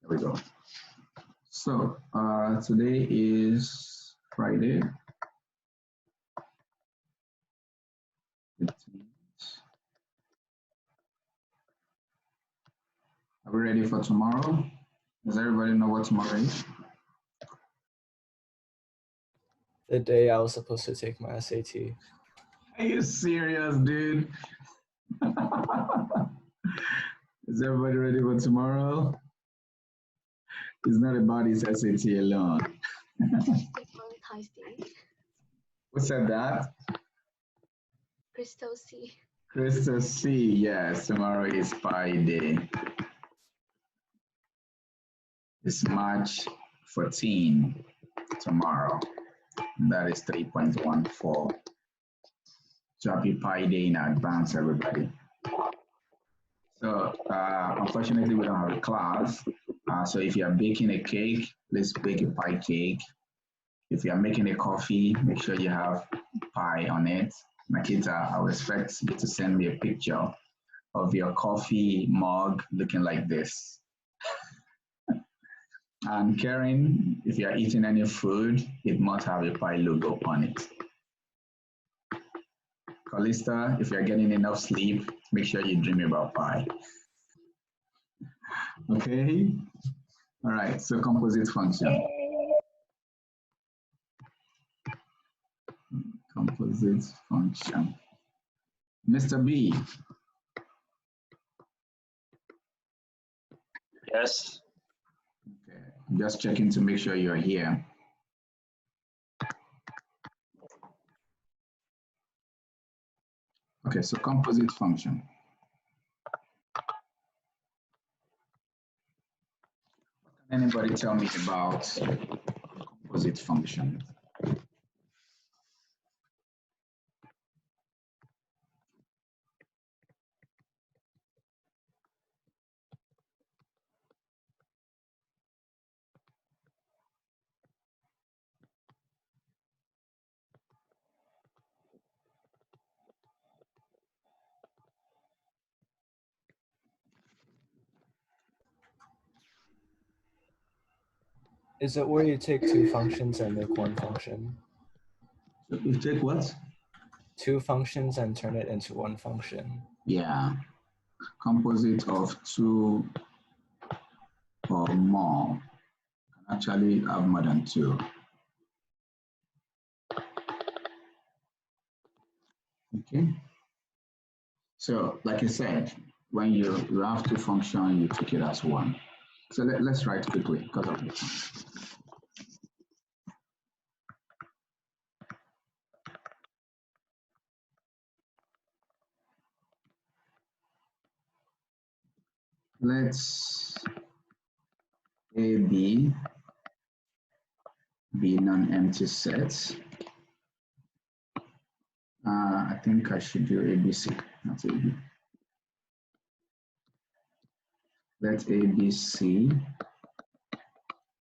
There we go. So today is Friday, 15th. Are we ready for tomorrow? Does everybody know what tomorrow is? The day I was supposed to take my SAT. Are you serious, dude? Is everybody ready for tomorrow? It's not about his SAT alone. Who said that? Crystal C. Crystal C. Yes, tomorrow is Pi Day. It's March 14 tomorrow. That is 3.14. So happy Pi Day in advance, everybody. So unfortunately, we don't have a class. So if you are baking a cake, let's bake a pie cake. If you are making a coffee, make sure you have pie on it. Makita, I would expect you to send me a picture of your coffee mug looking like this. And Karen, if you are eating any food, it must have a pie logo on it. Callista, if you're getting enough sleep, make sure you dream about pie. Okay? All right, so composite function. Composite function. Mr. B. Yes. Okay, I'm just checking to make sure you're here. Okay, so composite function. Can anybody tell me about composite function? Is it where you take two functions and make one function? So you take what? Two functions and turn it into one function. Yeah, composite of two or more. Can actually have more than two. Okay. So, like I said, when you have two functions, you take it as one. So let's write quickly because of the time. Let's AB be non-empty sets. I think I should do ABC, not AB. Let ABC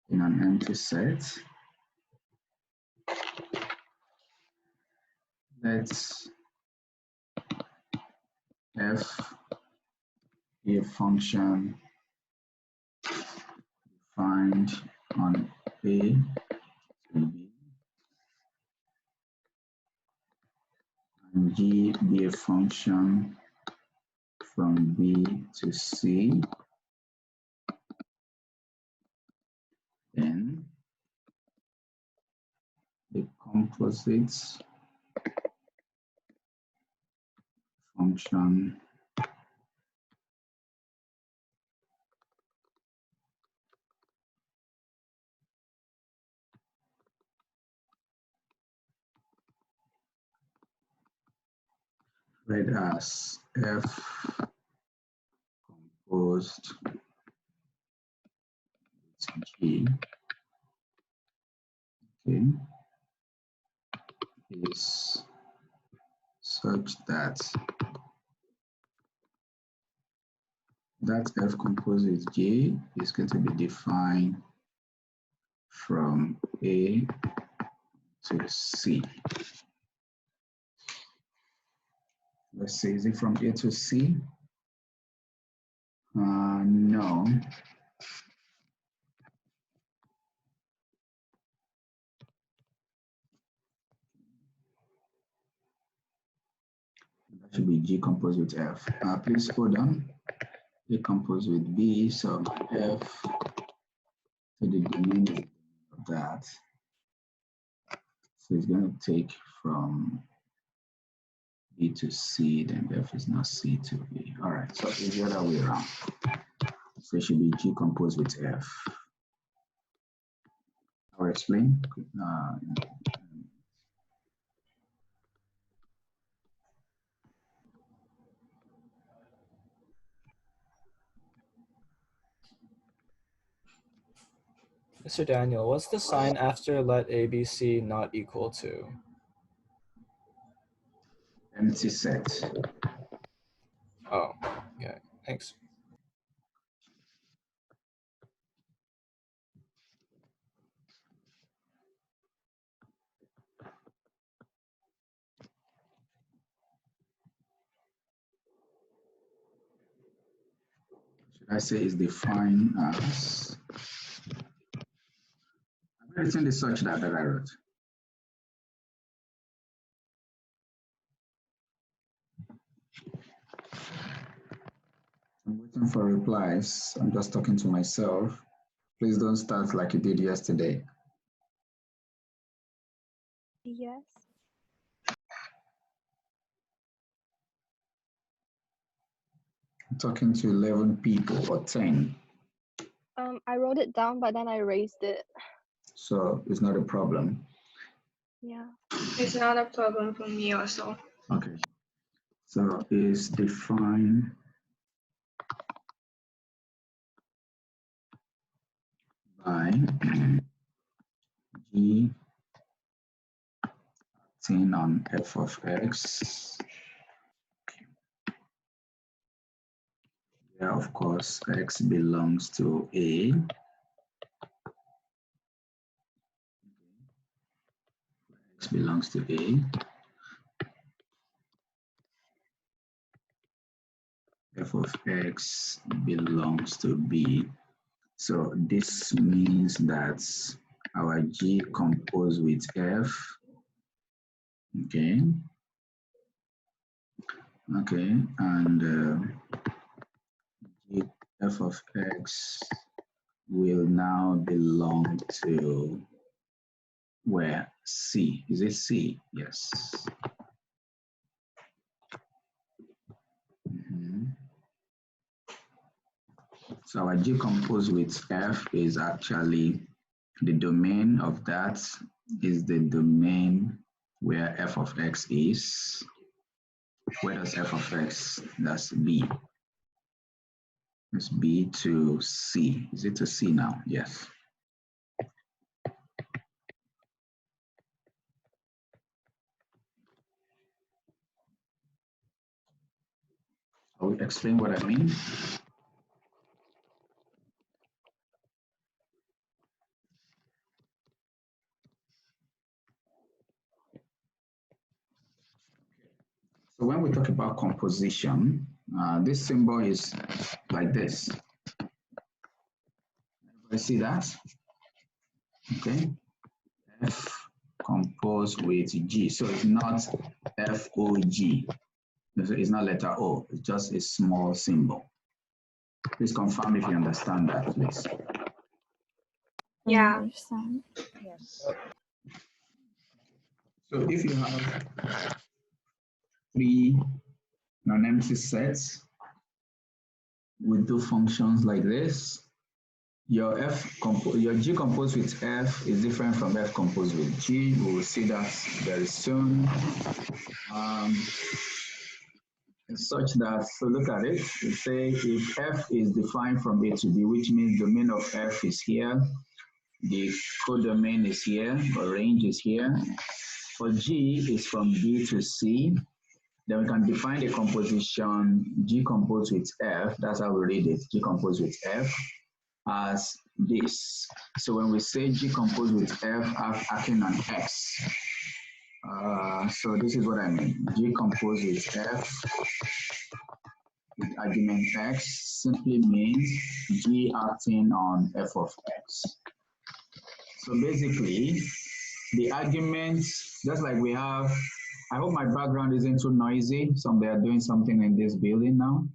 in an empty set. Let's F be a function defined on A to B, and G be a function from B to C. Then the composite function read as F composed with G, okay, is such that F composed with G is going to be defined from A to C. Let's say, is it from A to C? No. should be G composed with F. Please hold on. G composed with B, so F to the domain of that. So it's going to take from B to C, then F is now C to B. All right, so it's the other way around. So it should be G composed with F. I'll explain. Mr. Daniel, what's the sign after let ABC not equal to? Empty set. Oh, okay, thanks. Should I say is defined as? I've written the such that I wrote. I'm waiting for replies. I'm just talking to myself. Please don't start like you did yesterday. Yes. I'm talking to 11 people or 10. I wrote it down, but then I erased it. So it's not a problem. Yeah. It's not a problem for me also. Okay. So is defined by G acting on f of x. Yeah, of course, x belongs to A. X belongs to A. F of x belongs to B. So this means that our G composed with F, okay, and G F of x will now belong to where? C. Is it C? Yes. So our G composed with F is actually the domain of that is the domain where f of x is. Where does f of x? That's B. It's B to C. Is it to C now? Yes. I'll explain what I mean. So when we talk about composition, this symbol is like this. Everybody see that? Okay. F composed with G. So it's not F-O-G. It's not letter O. It's just a small symbol. Please confirm if you understand that, please. Yeah. Understand. Yes. So if you have 3 non-empty sets, we do functions like this. Your G composed with F is different from F composed with G. We will see that very soon. It's such that, so look at it. We say if F is defined from A to B, which means domain of F is here, the codomain is here, or range is here. For G, it's from B to C. Then we can define the composition G composed with F. That's how we read it, G composed with F, as this. So when we say G composed with F acting on X, so this is what I mean. G composed with F with argument X simply means G acting on F of X. So basically, the arguments, just like we have I hope my background isn't too noisy. They are doing something in this building now.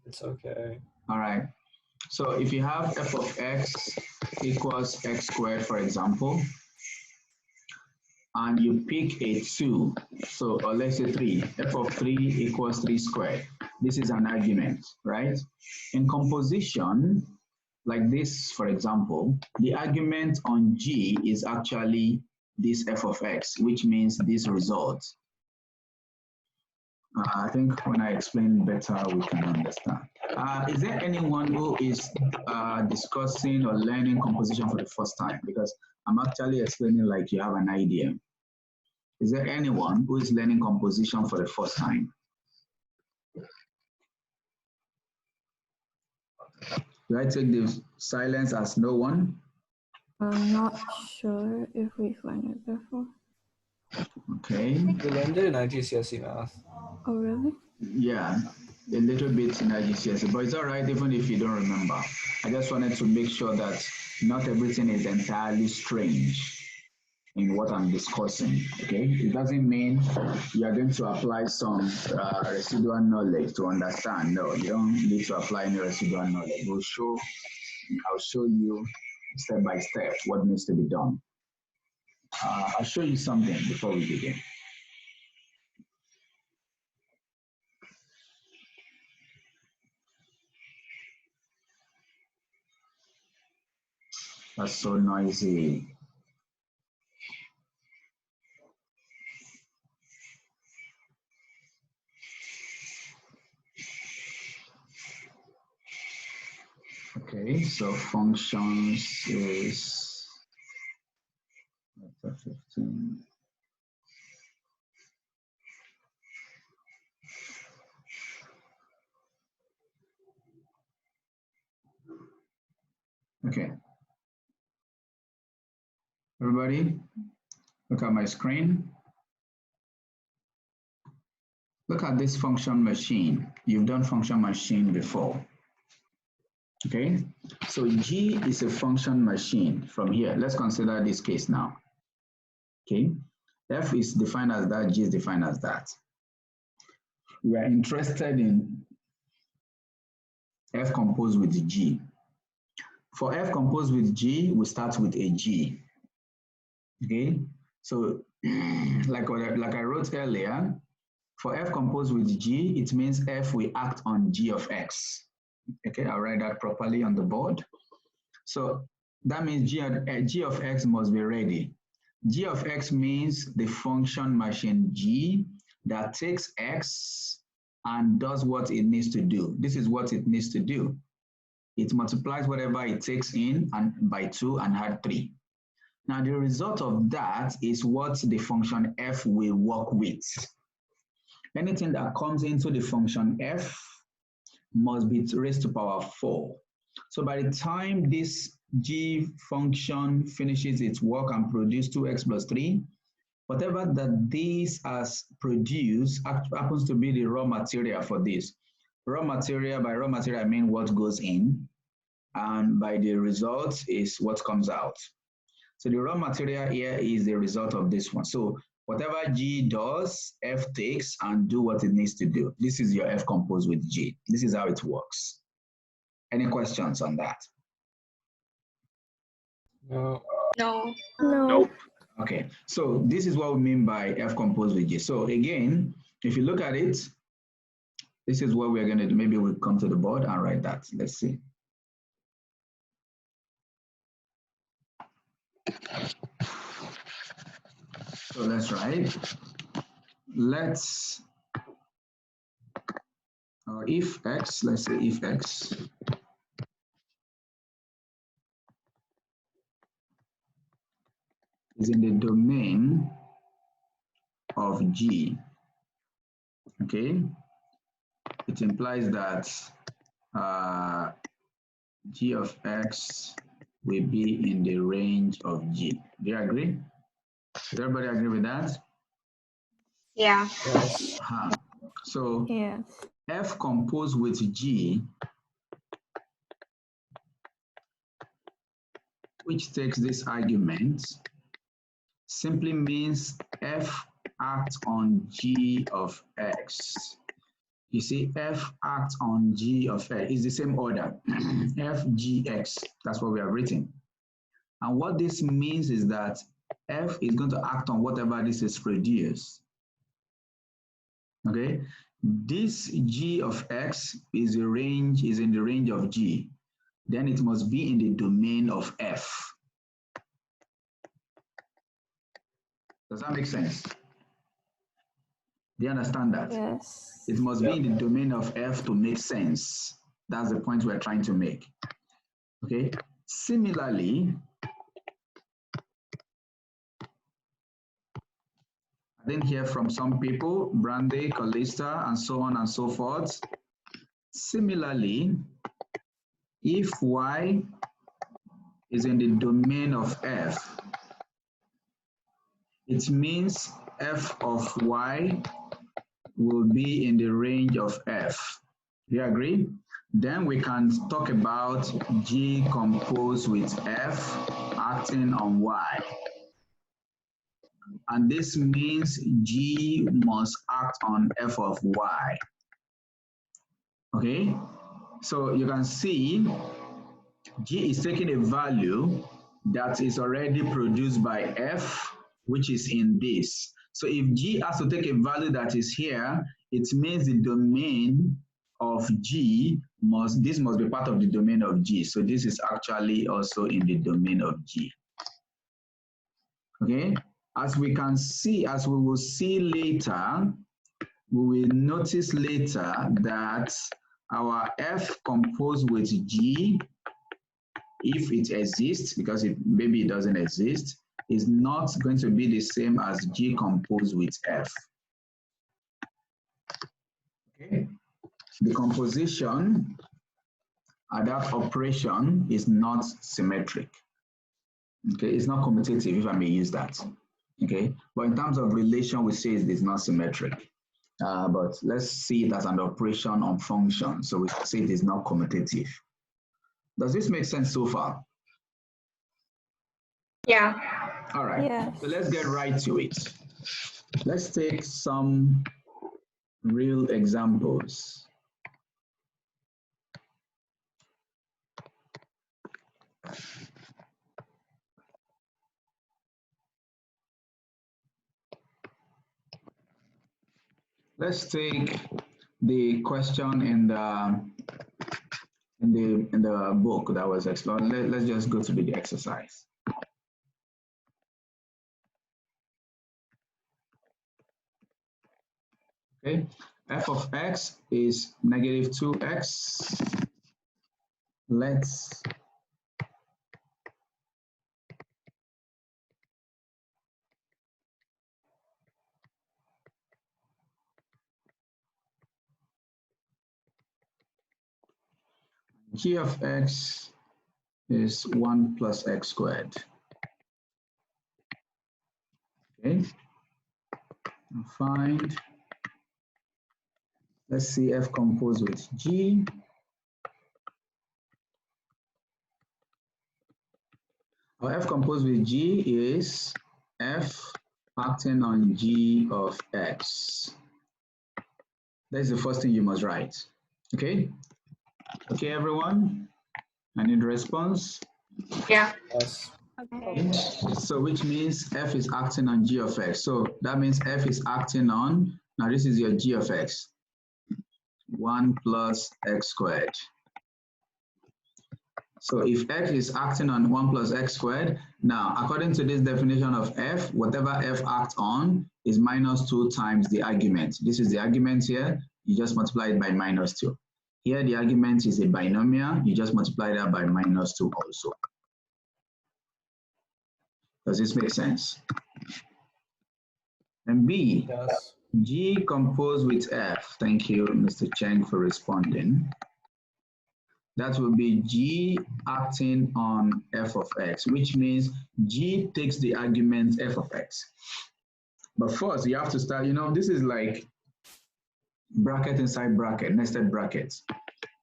It's okay. All right. So if you have f of x equals x squared, for example, and you pick a 2, so or let's say 3, f of 3 equals 3 squared. This is an argument, right? In composition, like this, for example, the argument on G is actually this f of x, which means this result. I think when I explain better, we can understand. Is there anyone who is discussing or learning composition for the first time? Because I'm actually explaining like you have an idea. Is there anyone who is learning composition for the first time? Do I take the silence as no one? I'm not sure if we've learned it before. Okay. We learned it in IGCSE math. Oh, really? Yeah, a little bit in IGCSE, but it's all right even if you don't remember. I just wanted to make sure that not everything is entirely strange in what I'm discussing, okay? It doesn't mean you're going to apply some residual knowledge to understand. No, you don't need to apply any residual knowledge. I'll show you step by step what needs to be done. I'll show you something before we begin. That's so noisy. Okay, so functions is chapter 15. Okay. Everybody, look at my screen. Look at this function machine. You've done function machine before. Okay, so G is a function machine from here. Let's consider this case now. Okay, F is defined as that, G is defined as that. We are interested in F composed with G. For F composed with G, we start with a G. Okay, so like I wrote earlier, for F composed with G, it means F will act on G of X. Okay, I'll write that properly on the board. So that means G of X must be ready. G of X means the function machine G that takes X and does what it needs to do. This is what it needs to do. It multiplies whatever it takes in and by 2 and add 3. Now the result of that is what the function F will work with. Anything that comes into the function F must be raised to power 4. So by the time this G function finishes its work and produces 2x plus 3, whatever that this has produced happens to be the raw material for this. Raw material, by raw material, I mean what goes in, and by the result is what comes out. So the raw material here is the result of this one. So whatever G does, F takes and do what it needs to do. This is your F composed with G. This is how it works. Any questions on that? No. No. No. Nope. Okay, so this is what we mean by F composed with G. So again, if you look at it, this is what we're going to do. Maybe we'll come to the board and write that. Let's see. So let's write. Let's if X, let's say if X is in the domain of G, okay, it implies that G of X will be in the range of G. Do you agree? Does everybody agree with that? Yeah. Yes. So Yes. F composed with G, which takes this argument, simply means F acts on G of X. You see, F acts on G of X. It's the same order. F, G, X. That's what we have written. And what this means is that F is going to act on whatever this is produced. Okay? This G of X is in the range of G. Then it must be in the domain of F. Does that make sense? Do you understand that? Yes. It must be in the domain of F to make sense. That's the point we're trying to make. Okay? Similarly, I didn't hear from some people, Brandy, Callista, and so on and so forth. Similarly, if Y is in the domain of F, it means F of Y will be in the range of F. Do you agree? Then we can talk about G composed with F acting on Y. And this means G must act on F of Y. Okay? So you can see G is taking a value that is already produced by F, which is in this. So if G has to take a value that is here, it means the domain of G this must be part of the domain of G. So this is actually also in the domain of G. Okay? As we can see, as we will see later, we will notice later that our F composed with G, if it exists, because maybe it doesn't exist, is not going to be the same as G composed with F. Okay? The composition at that operation is not symmetric. Okay, it's not commutative, if I may use that. Okay, but in terms of relation, we say it is not symmetric. But let's see it as an operation on function. So we say it is not commutative. Does this make sense so far? Yeah. All right, Yes. so let's get right to it. Let's take some real examples. Let's take the question in the book that was explored. Let's just go to the exercise. Okay, f of x is negative 2x. Let's g of x is 1 plus x squared. Okay, find, let's see f composed with g. Our f composed with g is f acting on g of x. That's the first thing you must write. Okay? Okay, everyone? I need a response. Yeah. Yes. Okay. So which means f is acting on g of x. So that means f is acting on, now this is your g of x, 1 plus x squared. So if f is acting on 1 plus x squared, now according to this definition of f, whatever f acts on is minus 2 times the argument. This is the argument here, you just multiply it by minus 2. Here the argument is a binomial, you just multiply that by minus 2 also. Does this make sense? And B, Yes. G composed with F. Thank you, Mr. Cheng, for responding. That will be G acting on f of x, which means G takes the argument f of x. But first, you have to start, this is like bracket inside bracket, nested brackets.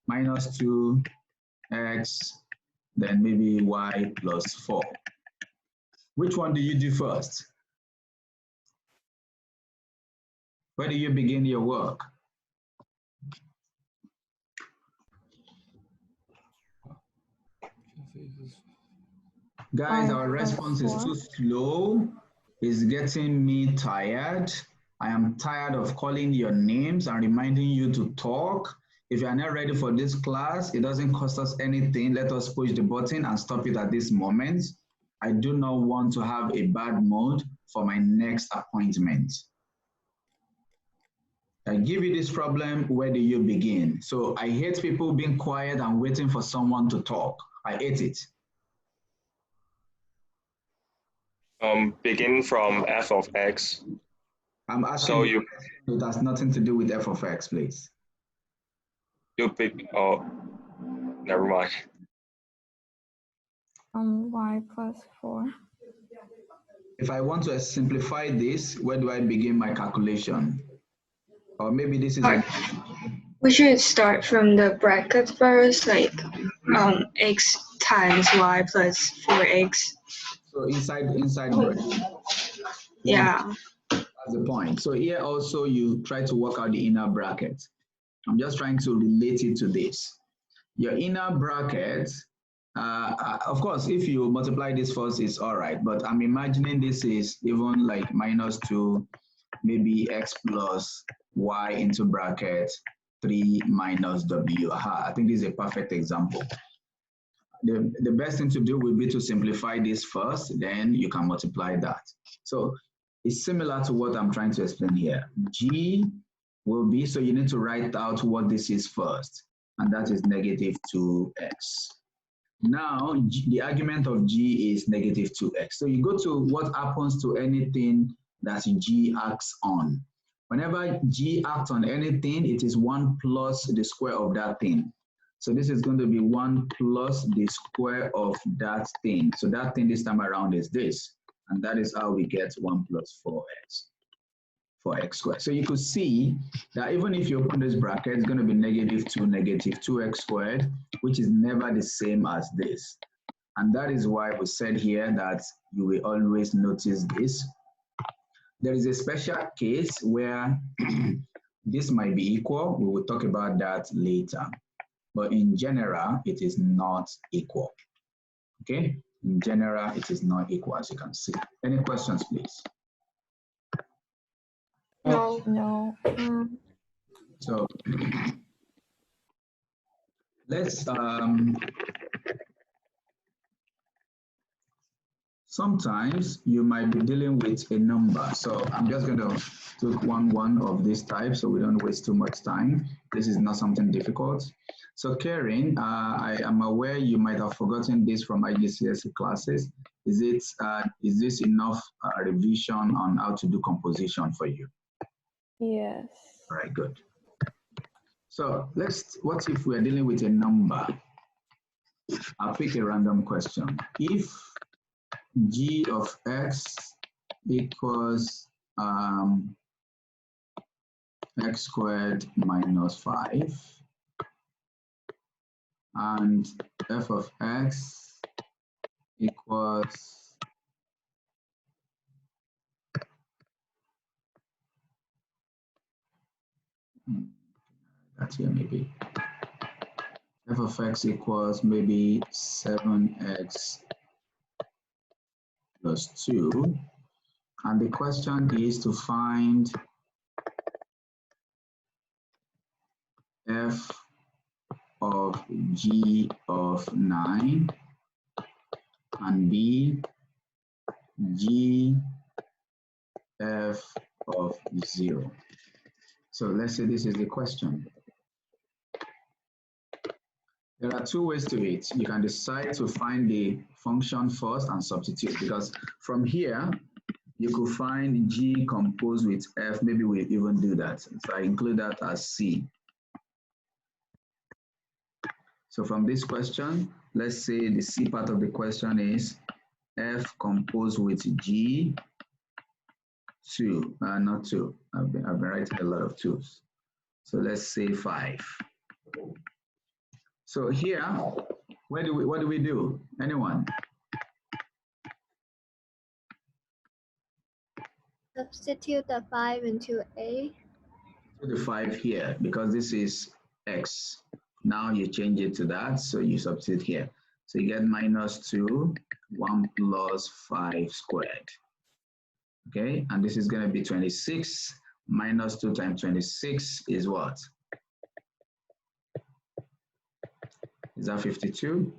Minus 2x, then maybe y plus 4. Which one do you do first? Where do you begin your work? Guys, our 5 plus response is 4. too slow. It's getting me tired. I am tired of calling your names and reminding you to talk. If you are not ready for this class, it doesn't cost us anything. Let us push the button and stop it at this moment. I do not want to have a bad mood for my next appointment. I give you this problem, where do you begin? So I hate people being quiet and waiting for someone to talk. I hate it. Begin from f of x. I'm asking So you, it has nothing to do with f of x, please. you pick, oh, never mind. Y plus 4. If I want to simplify this, where do I begin my calculation? Or maybe this is We should start from the bracket first, like x times y plus 4x. so inside bracket. Yeah. That's the point. So here also you try to work out the inner bracket. I'm just trying to relate it to this. Your inner bracket, of course, if you multiply this first, it's all right. But I'm imagining this is even like -2, maybe x plus y into bracket 3 minus w. I think this is a perfect example. The best thing to do would be to simplify this first, then you can multiply that. So it's similar to what I'm trying to explain here. G will be, so you need to write out what this is first, and that is -2x. Now, the argument of G is -2x. So you go to what happens to anything that G acts on. Whenever G acts on anything, it is 1 plus the square of that thing. So this is going to be 1 plus the square of that thing. So that thing this time around is this. And that is how we get 1 plus 4x squared. So you could see that even if you open this bracket, it's going to be -2, -2x squared, which is never the same as this. And that is why we said here that you will always notice this. There is a special case where this might be equal. We will talk about that later. But in general, it is not equal. Okay? In general, it is not equal, as you can see. Any questions, please? No. No. So let's sometimes you might be dealing with a number. So I'm just going to take one of this type so we don't waste too much time. This is not something difficult. So Karen, I am aware you might have forgotten this from IGCSE classes. Is this enough revision on how to do composition for you? Yes. All right, good. So what if we're dealing with a number? I'll pick a random question. If g of x equals x squared minus 5, and f of x equals that's here maybe f of x equals maybe 7x plus 2, and the question is to find f of g of 9 and b g f of 0. So let's say this is the question. There are two ways to it. You can decide to find the function first and substitute, because from here, you could find g composed with f. Maybe we'll even do that. So I include that as c. So from this question, let's say the c part of the question is f composed with g 2, not 2. I've been writing a lot of 2's. So let's say 5. So here, what do we do? Anyone? Substitute the 5 into A. Put the 5 here because this is x. Now you change it to that, so you substitute here. So you get -2, 1 plus 5 squared. Okay, and this is going to be 26. -2 times 26 is what? Is that 52?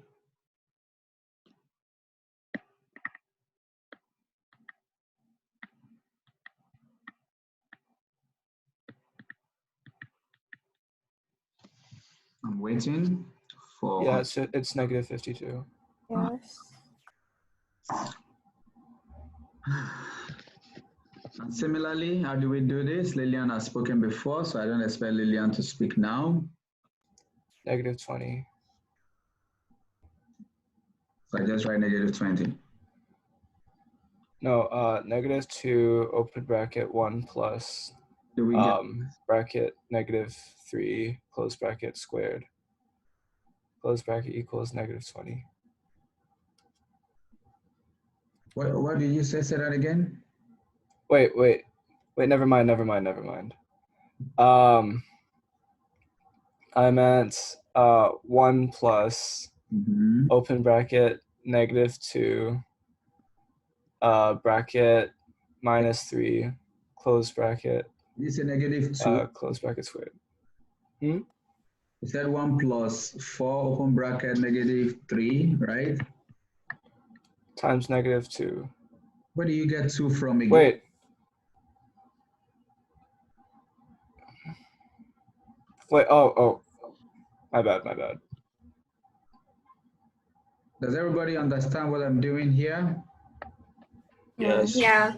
I'm waiting for... Yeah, it's negative 52. Yes. And similarly, how do we do this? Lillian has spoken before, so I don't expect Lillian to speak now. Negative 20. So I just write -20. No, negative 2, open bracket 1 plus Do we get bracket negative 3, close bracket squared. Close bracket equals negative 20. what did you say? Say that again. Wait, never mind. I meant 1 plus open bracket negative 2 bracket -3 close bracket You say -2. close bracket squared. You said 1 plus 4 open bracket -3, right? Times -2. Where do you get 2 from again? Wait. Oh, my bad. Does everybody understand what I'm doing here? Yes. Yeah.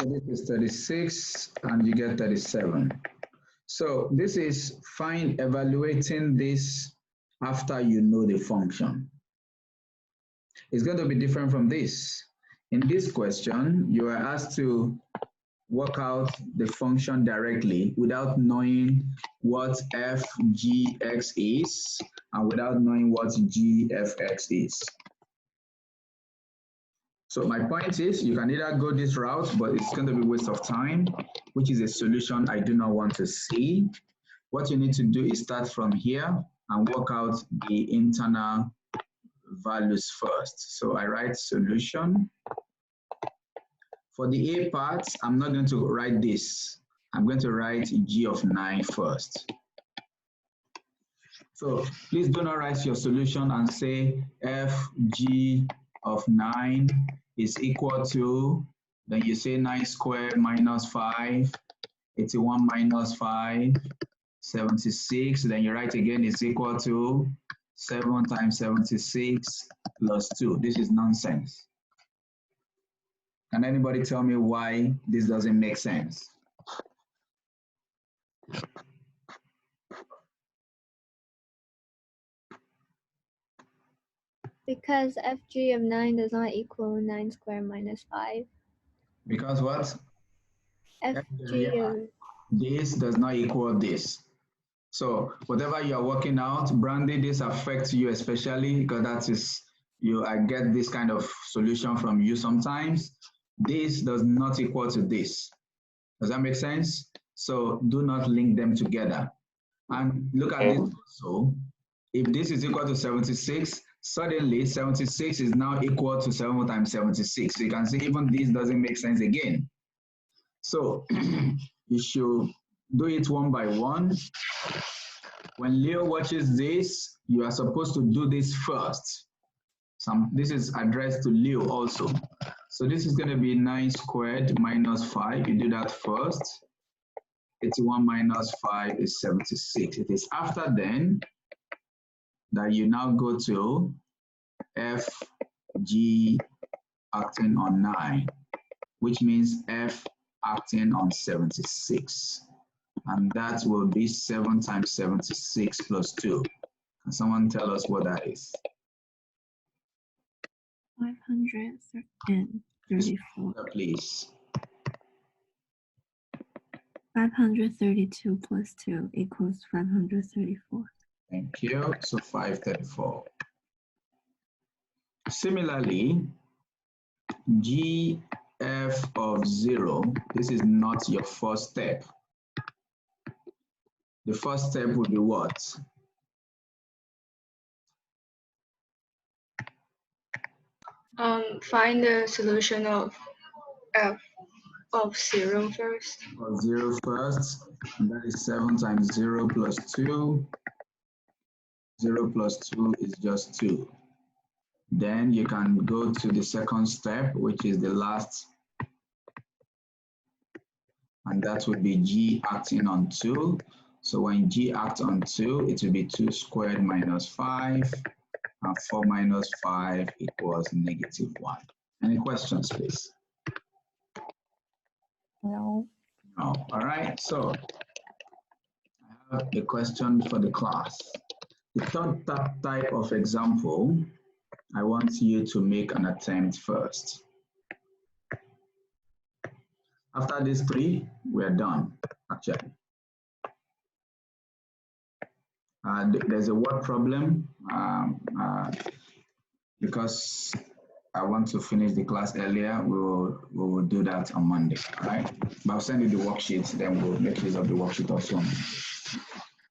So this is 36 and you get 37. So this is fine evaluating this after you know the function. It's going to be different from this. In this question, you are asked to work out the function directly without knowing what f g x is and without knowing what g f x is. So my point is you can either go this route, but it's going to be a waste of time, which is a solution I do not want to see. What you need to do is start from here and work out the internal values first. So I write solution. For the A part, I'm not going to write this. I'm going to write g of 9 first. So please do not write your solution and say f g of 9 is equal to, then you say 9 squared minus 5, 81 minus 5, 76. Then you write again is equal to 7 times 76 plus 2. This is nonsense. Can anybody tell me why this doesn't make sense? Because fg of 9 does not equal 9 squared minus 5. Because what? fg of... This does not equal this. So whatever you are working out, Brandy, this affects you especially because that is, I get this kind of solution from you sometimes. This does not equal to this. Does that make sense? So do not link them together. And look at this also. If this is equal to 76, suddenly 76 is now equal to 7 times 76. So you can see even this doesn't make sense again. So you should do it one by one. When Leo watches this, you are supposed to do this first. This is addressed to Leo also. So this is going to be 9 squared minus 5. You do that first. 81 minus 5 is 76. It is after then that you now go to f g acting on 9, which means f acting on 76. And that will be 7 times 76 plus 2. Can someone tell us what that is? 534. Please. 532 plus 2 equals 534. Thank you. So 534. Similarly, g f of 0, this is not your first step. The first step would be what? Find the solution of f of 0 first. Of 0 first, and that is 7 times 0 plus 2. 0 plus 2 is just 2. Then you can go to the second step, which is the last, and that would be g acting on 2. So when g acts on 2, it will be 2 squared minus 5, and 4 minus 5 equals -1. Any questions, please? No. No. All right, so I have a question for the class. The third type of example, I want you to make an attempt first. After these 3, we're done, actually. There's a word problem because I want to finish the class earlier. We will do that on Monday, all right? But I'll send you the worksheets, then we'll make use of the worksheet also.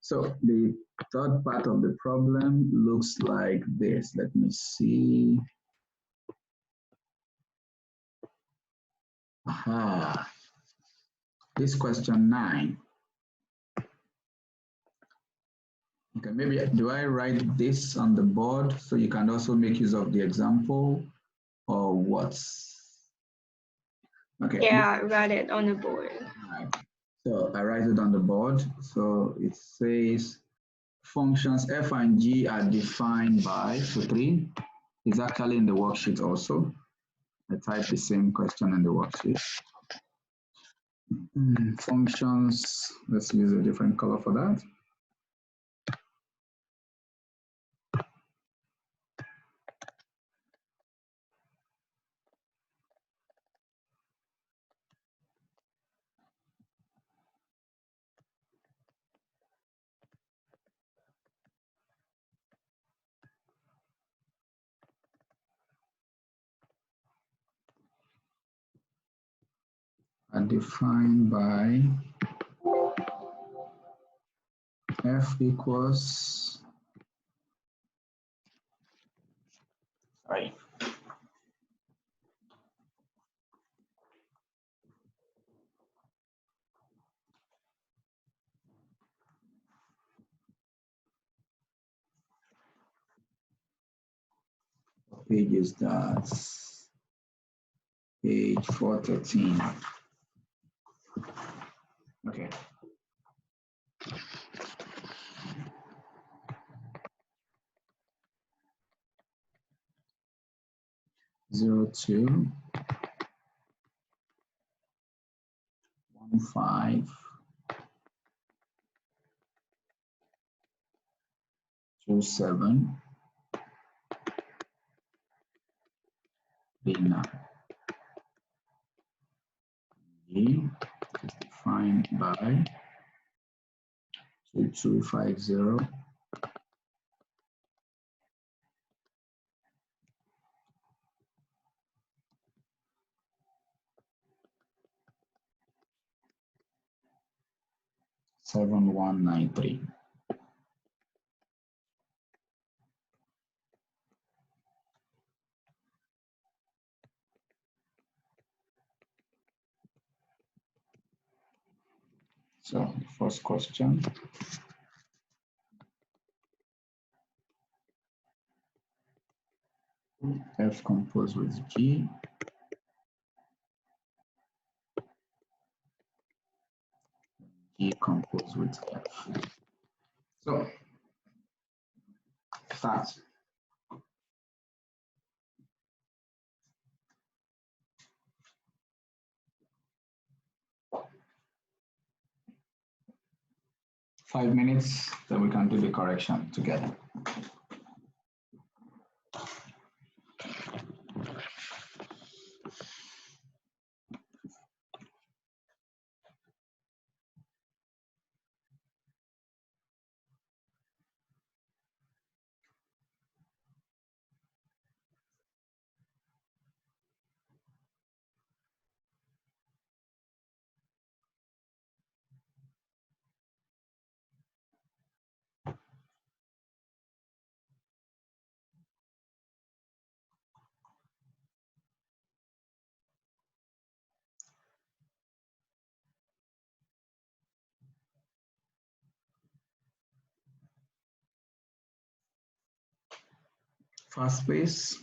So the third part of the problem looks like this. Let me see. Aha. This question 9. Okay, maybe do I write this on the board so you can also make use of the example, or what? Okay. Yeah, write it on the board. All right. So I write it on the board. So it says functions f and g are defined by, so 3 is actually in the worksheet also. I type the same question in the worksheet. Functions, let's use a different color for that. Are defined by f equals, sorry. What page is that? Page 413. Okay. Zero 2 1 5 2 7 3 9. G is defined by 2250 7193. So the first question. F composed with G. G composed with F. So start. Five minutes, then we can do the correction together. fast pace.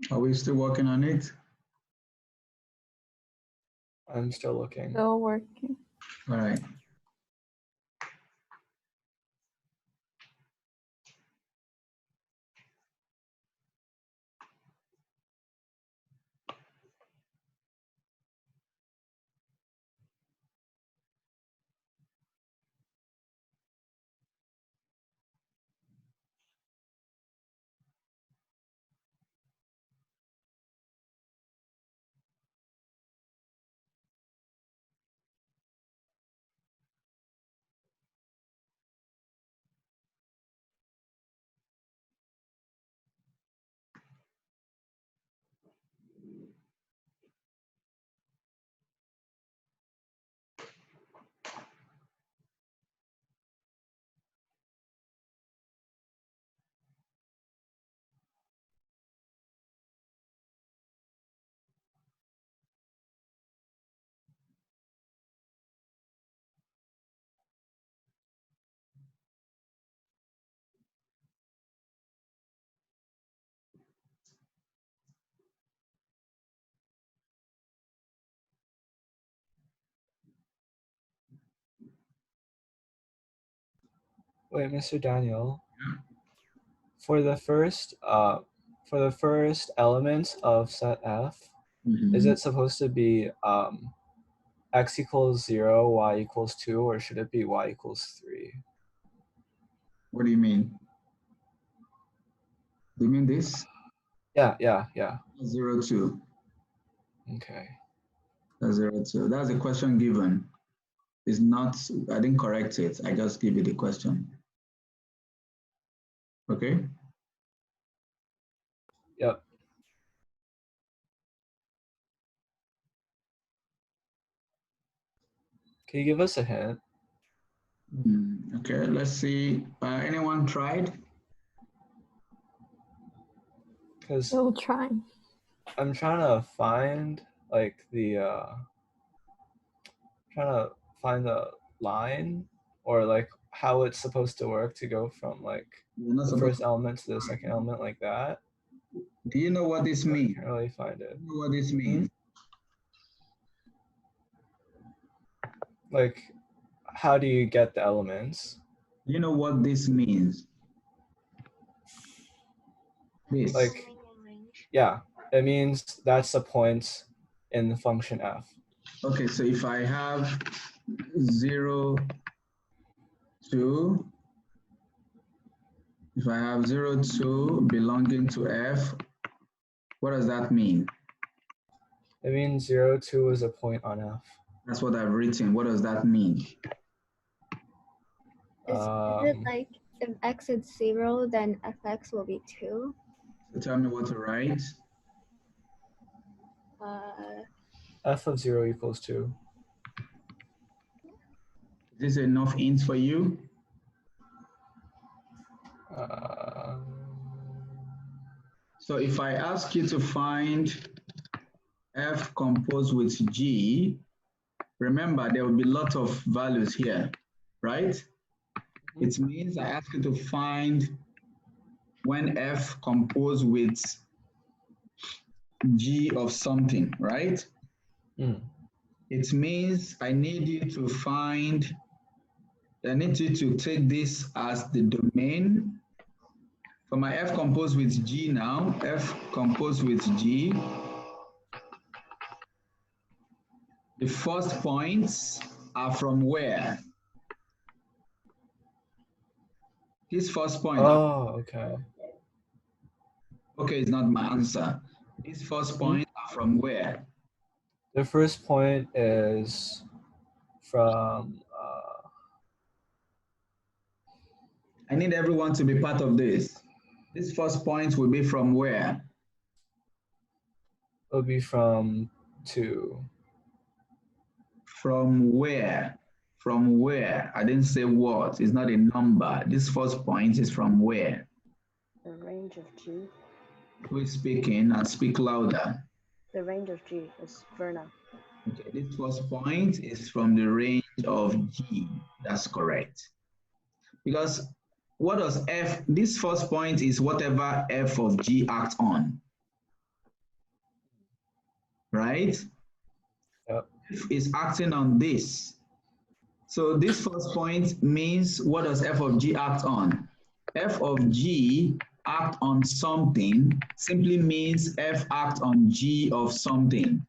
Are we still working on it? I'm still looking. Still working. All right. Wait, Mr. Daniel. For the first elements of set F, is it supposed to be x equals 0, y equals 2, or should it be y equals 3? What do you mean? Do you mean this? Yeah. 0, 2. Okay. That's 0, 2. That's the question given. It's not, I didn't correct it. I just give you the question. Okay? Yep. Can you give us a hint? Okay, let's see. Anyone tried? Because Still trying. I'm trying to find like trying to find the line or like how it's supposed to work to go from like You're not the supposed first element to the second element like that. Do you know what this I means? can't really find it. Do you know what this means? Like, how do you get the elements? Do you know what this means? This. Like, yeah, it means that's the point in the function f. Okay, so if I have 0, 2, if I have 0, 2 belonging to f, what does that mean? It means 0, 2 is a point on f. That's what I've written. What does that mean? Is it like if x is 0, then fx will be 2? So tell me what to write. F of 0 equals 2. Is this enough hints for you? So if I ask you to find f composed with g, remember there will be a lot of values here, right? It means I ask you to find when f composed with g of something, right? It means I need you to take this as the domain. For my f composed with g now, f composed with g, the first points are from where? This first point. Oh, okay. Okay, it's not my answer. These first points are From where? The first point is from I need everyone to be part of this. This first point will be from where? will be from 2. From where? From where? I didn't say what. It's not a number. This first point is from where? The range of G. Who is speaking? And speak louder. The range of G is Verna. Okay, this first point is from the range of G. That's correct. Because what does F, this first point is whatever F of G acts on. Right? Yep. F is acting on this. So this first point means what does F of G act on? F of G act on something simply means F act on G of something.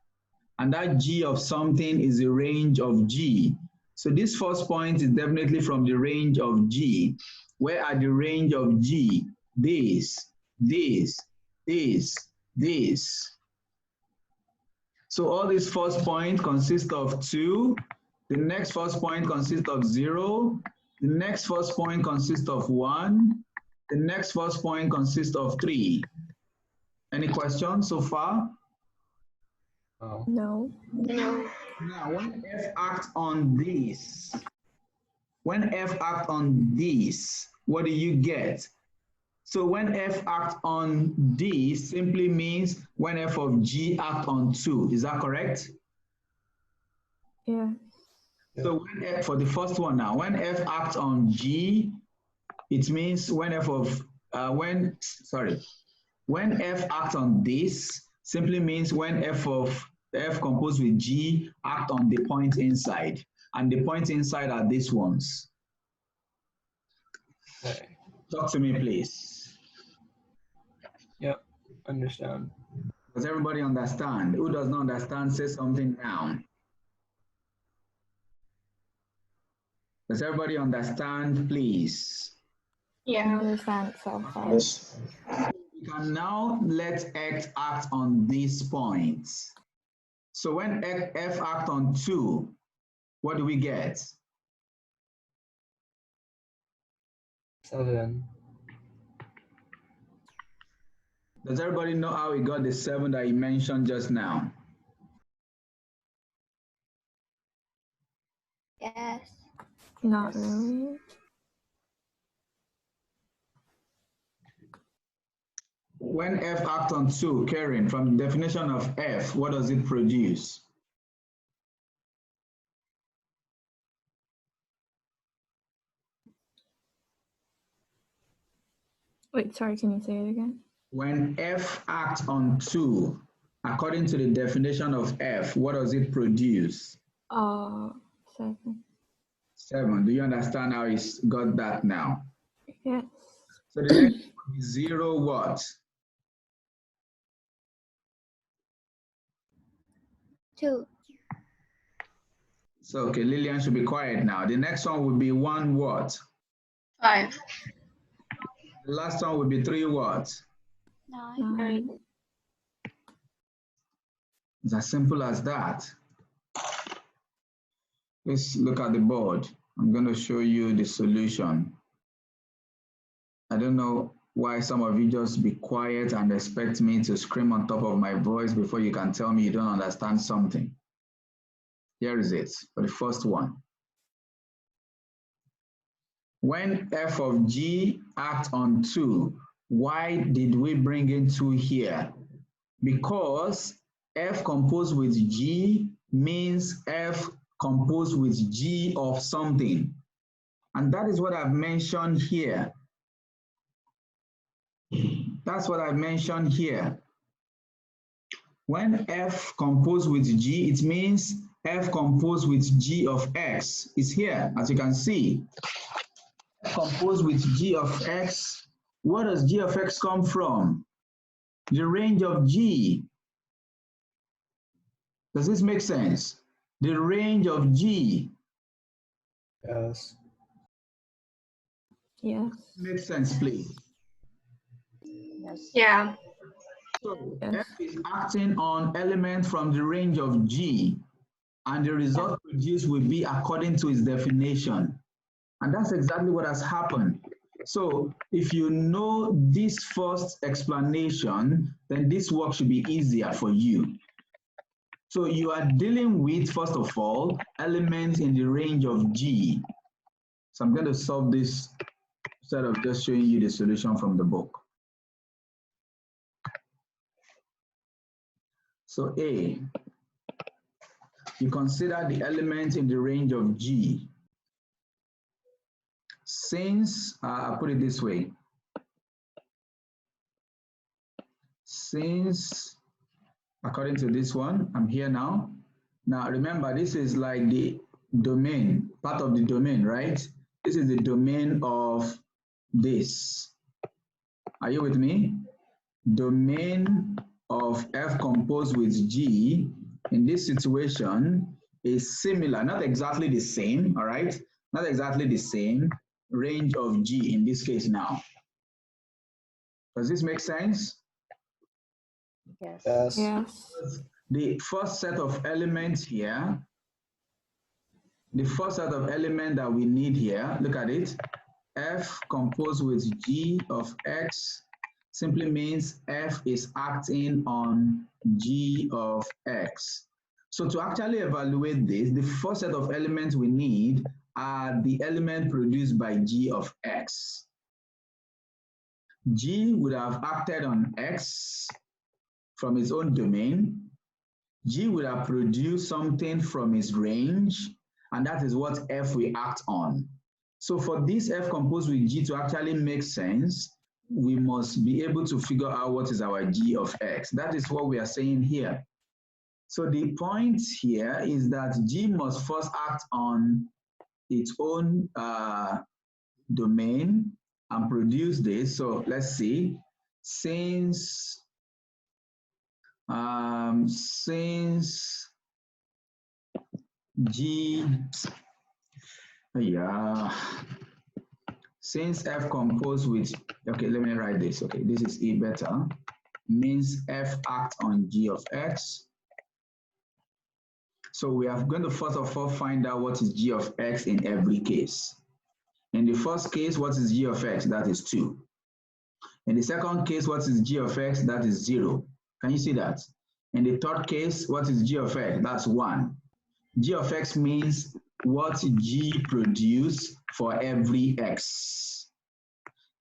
And that G of something is the range of G. So this first point is definitely from the range of G. Where are the range of G? This. So all these first point consist of 2. The next first point consists of 0. The next first point consists of 1. The next first point consists of 3. Any questions so far? Oh. No. No. Now, when F acts on this, what do you get? So when F acts on D simply means when F of G acts on 2. Is that correct? Yeah. So when F, for the first one now, when F acts on G, it means when F of, when F acts on this, simply means when F composed with G act on the point inside. And the points inside are these ones. Okay. Talk to me, please. Yep. Understand. Does everybody understand? Who does not understand, say something now. Does everybody understand, please? Yeah. Understand so far. We can now let X act on these points. So when F act on 2, what do we get? 7. Does everybody know how we got the 7 that you mentioned just now? Yes. Not really. When F acts on 2, Karen, from the definition of F, what does it produce? Wait, sorry, can you say it again? When F acts on 2, according to the definition of F, what does it produce? 7. 7. Do you understand how it's got that now? Yes. So the next one is 0 what? 2. So, okay, Lillian should be quiet now. The next one would be 1 what? 5. The last one would be 3 what? 9. It's as simple as that. Let's look at the board. I'm going to show you the solution. I don't know why some of you just be quiet and expect me to scream on top of my voice before you can tell me you don't understand something. Here is it for the first one. When F of G acts on 2, why did we bring in 2 here? Because F composed with G means F composed with G of something. And that is what I've mentioned here. That's what I've mentioned here. When F composed with G, it means F composed with G of X is here, as you can see. F composed with G of X. Where does G of X come from? The range of G. Does this make sense? The range of G. Yes. Yes. Makes sense, please. Yes. Yeah. So Yes. F is acting on elements from the range of G, and the result produced will be according to its definition. And that's exactly what has happened. So if you know this first explanation, then this work should be easier for you. So you are dealing with, first of all, elements in the range of G. So I'm going to solve this instead of just showing you the solution from the book. So A, you consider the element in the range of G. Since, I'll put it this way, since, according to this one, I'm here now. Now remember, this is like the domain, part of the domain, right? This is the domain of this. Are you with me? Domain of F composed with G in this situation is similar, not exactly the same, all right? Not exactly the same range of G in this case now. Does this make sense? Yes. Yes. Yes. The first set of elements here, the first set of element that we need here, look at it, F composed with G of X simply means F is acting on G of X. So to actually evaluate this, the first set of elements we need are the element produced by G of X. G would have acted on X from its own domain. G would have produced something from its range, and that is what F will act on. So for this F composed with G to actually make sense, we must be able to figure out what is our G of X. That is what we are saying here. So the point here is that G must first act on its own domain and produce this. So let's see, since G, yeah, since F composed with, okay, let me write this. Okay, this is E beta, means F acts on G of X. So we are going to first of all find out what is G of X in every case. In the first case, what is G of X? That is 2. In the second case, what is G of X? That is 0. Can you see that? In the third case, what is G of X? That's 1. G of X means what G produce for every X.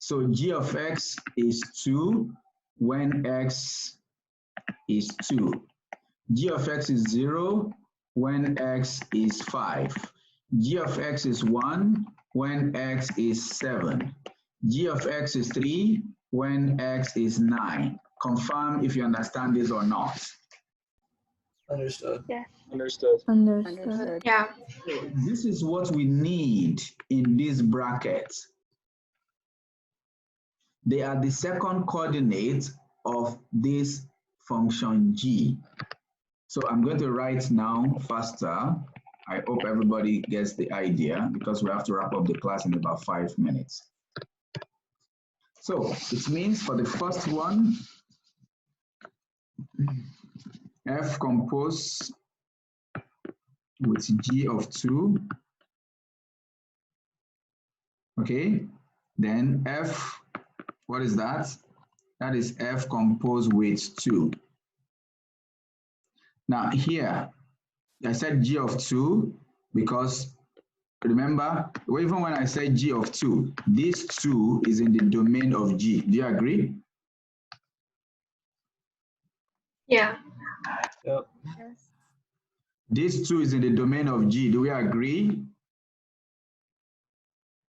So G of X is 2 when X is 2. G of X is 0 when X is 5. G of X is 1 when X is 7. G of X is 3 when X is 9. Confirm if you understand this or not. Understood. Yes. Understood. Understood. Yeah. So this is what we need in this bracket. They are the second coordinate of this function G. So I'm going to write now faster. I hope everybody gets the idea because we have to wrap up the class in about 5 minutes. So it means for the first one, F composed with G of 2. Okay, then F, what is that? That is F composed with 2. Now here, I said G of 2 because remember, even when I say G of 2, this 2 is in the domain of G. Do you agree? Yeah. Yep. Yes. This 2 is in the domain of G. Do we agree?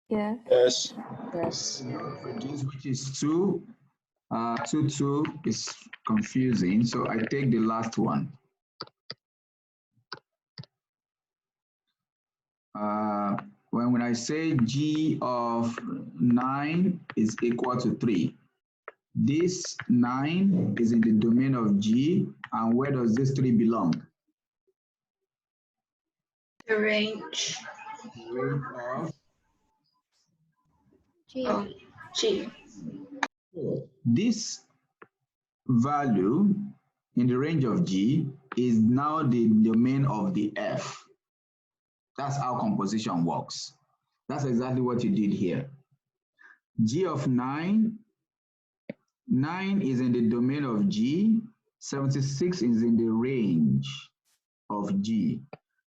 Yes. Yes. Yes. This, which is 2, 2, 2 is confusing. So I take the last one. When I say G of 9 is equal to 3, this 9 is in the domain of G, and where does this 3 belong? The range Range of G. of G. this value in the range of G is now the domain of the F. That's how composition works. That's exactly what you did here. G of 9, 9 is in the domain of G, 76 is in the range of G.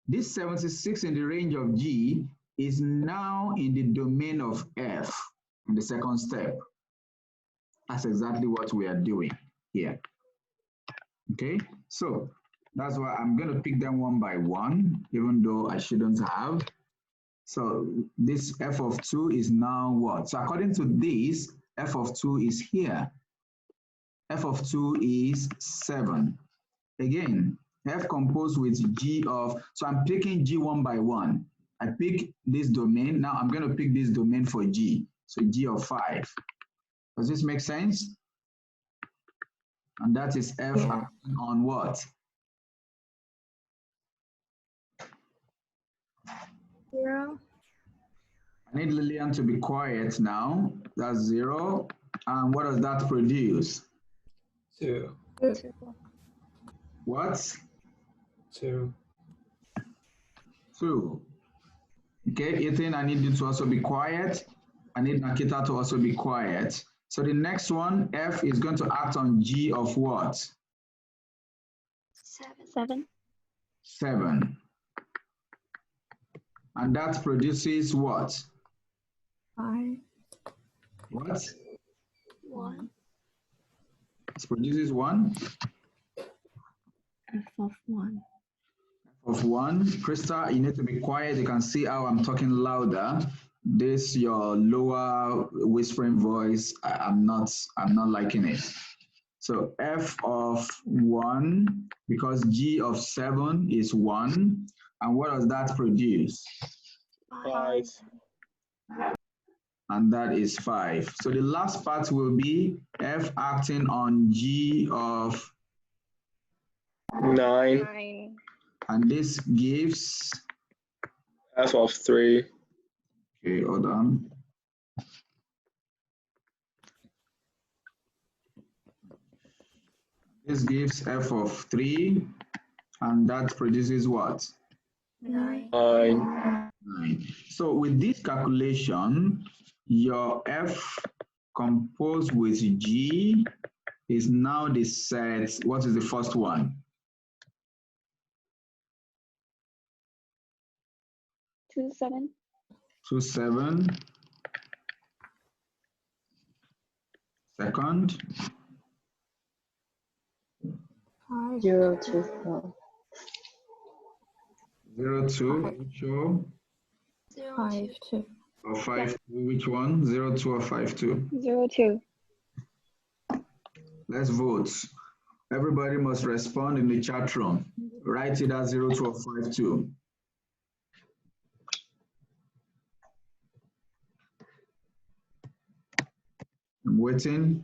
This 76 in the range of G is now in the domain of F in the second step. That's exactly what we are doing here. Okay, so that's why I'm going to pick them one by one, even though I shouldn't have. So this f of 2 is now what? So according to this, f of 2 is here. F of 2 is 7. Again, f composed with g of, so I'm picking g one by one. I pick this domain. Now I'm going to pick this domain for g. So g of 5. Does this make sense? And that is f acting on what? 0. I need Lillian to be quiet now. That's 0. And what does that produce? 2. What? 2. 2. Okay, Ethan, I need you to also be quiet. I need Nakita to also be quiet. So the next one, F is going to act on G of what? 7. 7. And that produces what? 5. What? 1. It produces 1? F of 1. Of 1. Krista, you need to be quiet. You can see how I'm talking louder. This, your lower whispering voice, I'm not liking it. So F of 1, because G of 7 is 1. And what does that produce? 5. And that is 5. So the last part will be F acting on G of 9. 9. And this gives F of 3. Okay, hold on. This gives f of 3, and that produces what? 9. 9. 9. So with this calculation, your f composed with G is now the set. What is the first one? 2, 7. 2, 7. Second. 5. 0, 2, 4. 0, 2. Sure. 5, 2. Or 5, 2. Which one? 0, 2 or 5, 2? 0, 2. Let's vote. Everybody must respond in the chat room. Write it as 0, 2 or 5, 2. I'm waiting.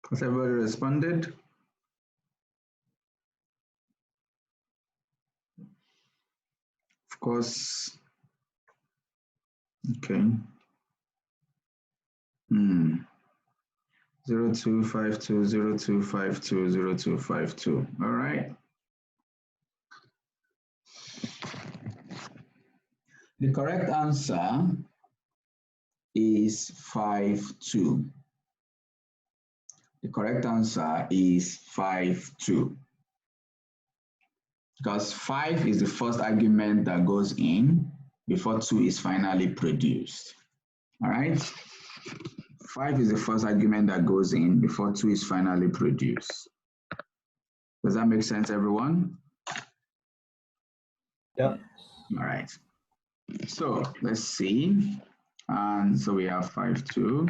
Has everybody responded? Of course. Okay. 0252, 0252, 0252. All right. The correct answer is 52. The correct answer is 52. Because 5 is the first argument that goes in before 2 is finally produced. All right? 5 is the first argument that goes in before 2 is finally produced. Does that make sense, everyone? Yeah. All right. So let's see. And so we have 5, 2.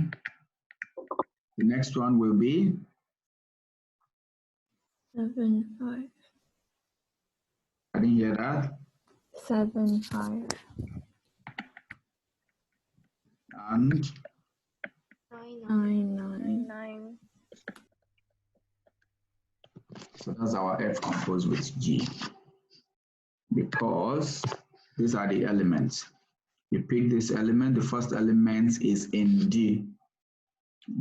The next one will be 7, 5. I didn't hear that. 7, 5. And 9, 9. 9. So that's our F composed with G. Because these are the elements. You pick this element, the first element is in the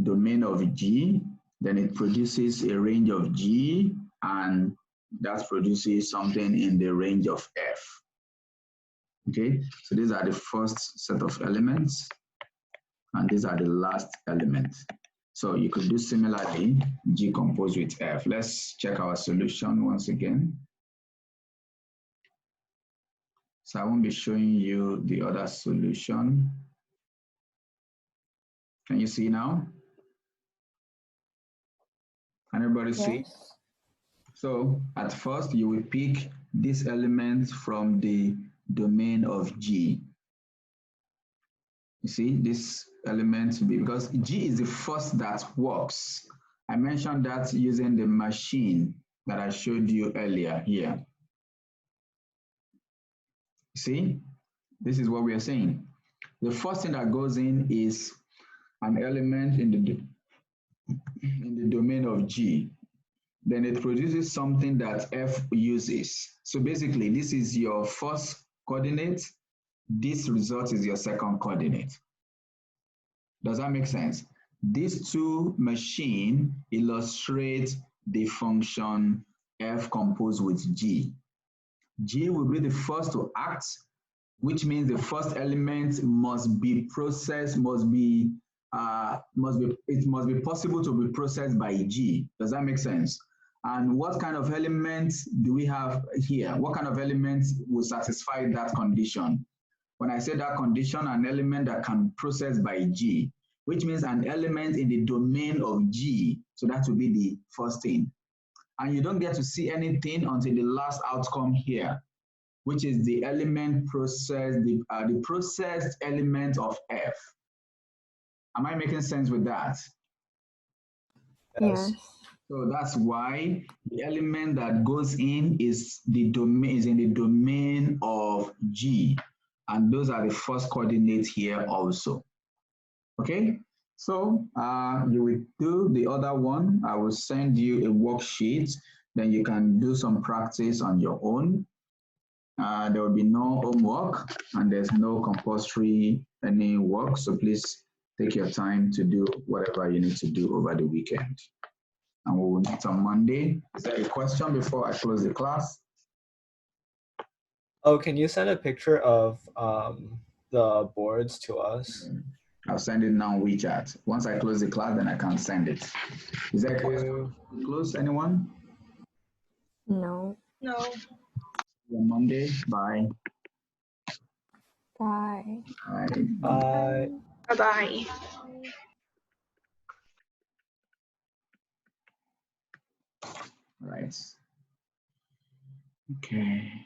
domain of G, then it produces a range of G, and that produces something in the range of F. Okay, so these are the first set of elements, and these are the last elements. So you could do similarly, G composed with F. Let's check our solution once again. So I won't be showing you the other solution. Can you see now? Can everybody see? Yes. So at first you will pick this element from the domain of G. You see this element because G is the first that works. I mentioned that using the machine that I showed you earlier here. See, this is what we are saying. The first thing that goes in is an element in the domain of G. Then it produces something that F uses. So basically, this is your first coordinate. This result is your second coordinate. Does that make sense? These two machines illustrate the function F composed with G. G will be the first to act, which means the first element must be processed, it must be possible to be processed by G. Does that make sense? And what kind of elements do we have here? What kind of elements will satisfy that condition? When I say that condition, an element that can process by G, which means an element in the domain of G. So that will be the first thing. And you don't get to see anything until the last outcome here, which is the element process, the processed element of F. Am I making sense with that? Yes. So that's why the element that goes in is in the domain of G. And those are the first coordinates here also. Okay, so you will do the other one. I will send you a worksheet, then you can do some practice on your own. There will be no homework and there's no compulsory any work. So please take your time to do whatever you need to do over the weekend. And we will meet on Monday. Is there a question before I close the class? Oh, can you send a picture of the boards to us? I'll send it now on WeChat. Once I close the class, then I can send it. Is there a question? Close, anyone? No. No. See you on Monday. Bye. Bye. Bye. Bye. Bye-bye. All right. Okay.